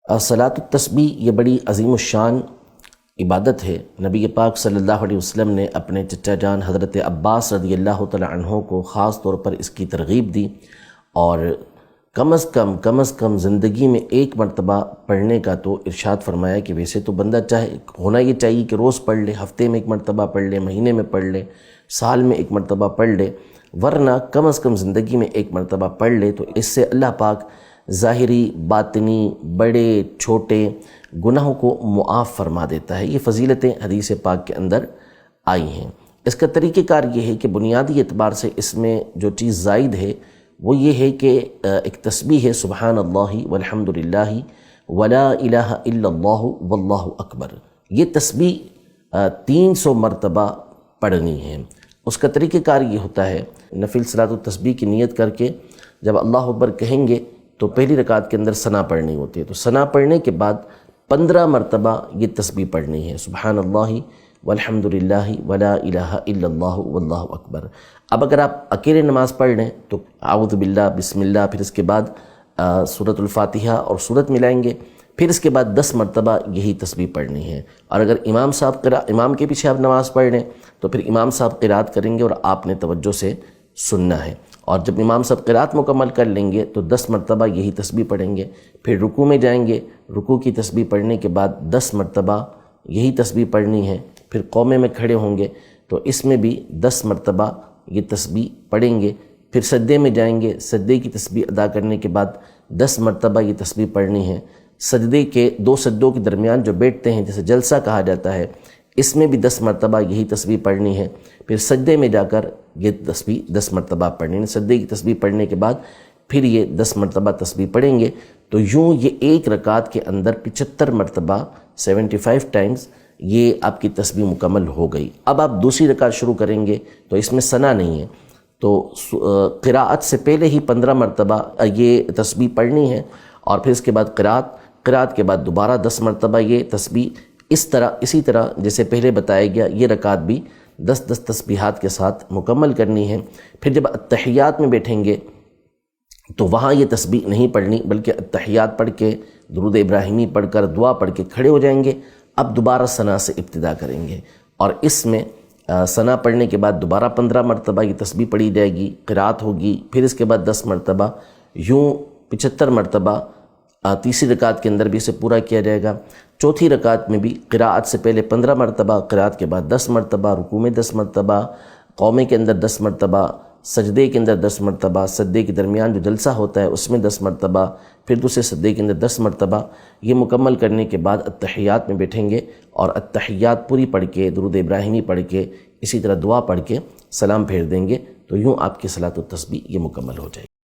صلاۃ التسبیح یہ بڑی عظیم الشان عبادت ہے۔ نبی پاک صلی اللہ علیہ وسلم نے اپنے چچا جان حضرت عباس رضی اللہ تعالی عنہ کو خاص طور پر اس کی ترغیب دی، اور کم از کم زندگی میں ایک مرتبہ پڑھنے کا تو ارشاد فرمایا کہ ویسے تو بندہ چاہے ہونا یہ چاہیے کہ روز پڑھ لے، ہفتے میں ایک مرتبہ پڑھ لے، مہینے میں پڑھ لے، سال میں ایک مرتبہ پڑھ لے، ورنہ کم از کم زندگی میں ایک مرتبہ پڑھ لے تو اس سے اللہ پاک ظاہری باطنی بڑے چھوٹے گناہوں کو معاف فرما دیتا ہے۔ یہ فضیلتیں حدیث پاک کے اندر آئی ہیں۔ اس کا طریقہ کار یہ ہے کہ بنیادی اعتبار سے اس میں جو چیز زائد ہے وہ یہ ہے کہ ایک تسبیح ہے سبحان اللہ والحمد للہ ولا الہ الا اللہ واللہ اکبر۔ یہ تسبیح 300 مرتبہ پڑھنی ہے۔ اس کا طریقہ کار یہ ہوتا ہے، نفل صلاۃ التسبیح کی نیت کر کے جب اللہ اکبر کہیں گے تو پہلی رکعت کے اندر ثنا پڑھنی ہوتی ہے، تو ثنا پڑھنے کے بعد 15 مرتبہ یہ تسبیح پڑھنی ہے سبحان اللہ والحمد للہ ولا الہ الا اللہ واللہ اکبر۔ اب اگر آپ اکیلے نماز پڑھ لیں تو اعوذ باللہ بسم اللہ، پھر اس کے بعد سورۃ الفاتحہ اور سورت ملائیں گے، پھر اس کے بعد 10 مرتبہ یہی تسبیح پڑھنی ہے۔ اور اگر امام کے پیچھے آپ نماز پڑھ لیں تو پھر امام صاحب قرات کریں گے اور آپ نے توجہ سے سننا ہے، اور جب امام صاحب قرات مکمل کر لیں گے تو 10 مرتبہ یہی تسبیح پڑھیں گے، پھر رکوع میں جائیں گے، رکوع کی تسبیح پڑھنے کے بعد 10 مرتبہ یہی تسبیح پڑھنی ہے، پھر قومے میں کھڑے ہوں گے تو اس میں بھی 10 مرتبہ یہ تسبیح پڑھیں گے، پھر سجدے میں جائیں گے، سجدے کی تسبیح ادا کرنے کے بعد 10 مرتبہ یہ تسبیح پڑھنی ہے۔ سجدے کے 2 سجدوں کے درمیان جو بیٹھتے ہیں جسے جلسہ کہا جاتا ہے، اس میں بھی 10 مرتبہ یہی تسبیح پڑھنی ہے، پھر سجدے میں جا کر یہ تسبیح 10 مرتبہ پڑھنی ہے۔ سجدے کی تسبیح پڑھنے کے بعد پھر یہ 10 مرتبہ تسبیح پڑھیں گے، تو یوں یہ ایک رکعت کے اندر 75 مرتبہ 75 ٹائمز یہ آپ کی تسبیح مکمل ہو گئی۔ اب آپ دوسری رکعت شروع کریں گے تو اس میں ثنا نہیں ہے، تو قراءت سے پہلے ہی 15 مرتبہ یہ تسبیح پڑھنی ہے، اور پھر اس کے بعد قراءت کے بعد دوبارہ 10 مرتبہ یہ تسبیح اسی طرح جیسے پہلے بتایا گیا یہ رکعت بھی 10 تسبیحات کے ساتھ مکمل کرنی ہے۔ پھر جب اتحیات میں بیٹھیں گے تو وہاں یہ تسبیح نہیں پڑھنی، بلکہ اتحیات پڑھ کے درود ابراہیمی پڑھ کر دعا پڑھ کے کھڑے ہو جائیں گے، اب دوبارہ ثنا سے ابتدا کریں گے، اور اس میں ثنا پڑھنے کے بعد دوبارہ 15 مرتبہ یہ تسبیح پڑھی جائے گی، قرات ہوگی، پھر اس کے بعد 10 مرتبہ، یوں 75 مرتبہ تیسری رکعت کے اندر بھی اسے پورا کیا جائے گا۔ چوتھی رکعت میں بھی قراءت سے پہلے 15 مرتبہ، قراءت کے بعد 10 مرتبہ، رکوع میں 10 مرتبہ، قومے کے اندر 10 مرتبہ، سجدے کے اندر 10 مرتبہ، سجدے کے درمیان جو جلسہ ہوتا ہے اس میں 10 مرتبہ، پھر دوسرے سجدے کے اندر 10 مرتبہ۔ یہ مکمل کرنے کے بعد اتحیات میں بیٹھیں گے، اور اتحیات پوری پڑھ کے درود ابراہیمی پڑھ کے اسی طرح دعا پڑھ کے سلام پھیر دیں گے، تو یوں آپ کی صلاۃ التسبیح یہ مکمل ہو جائے گی۔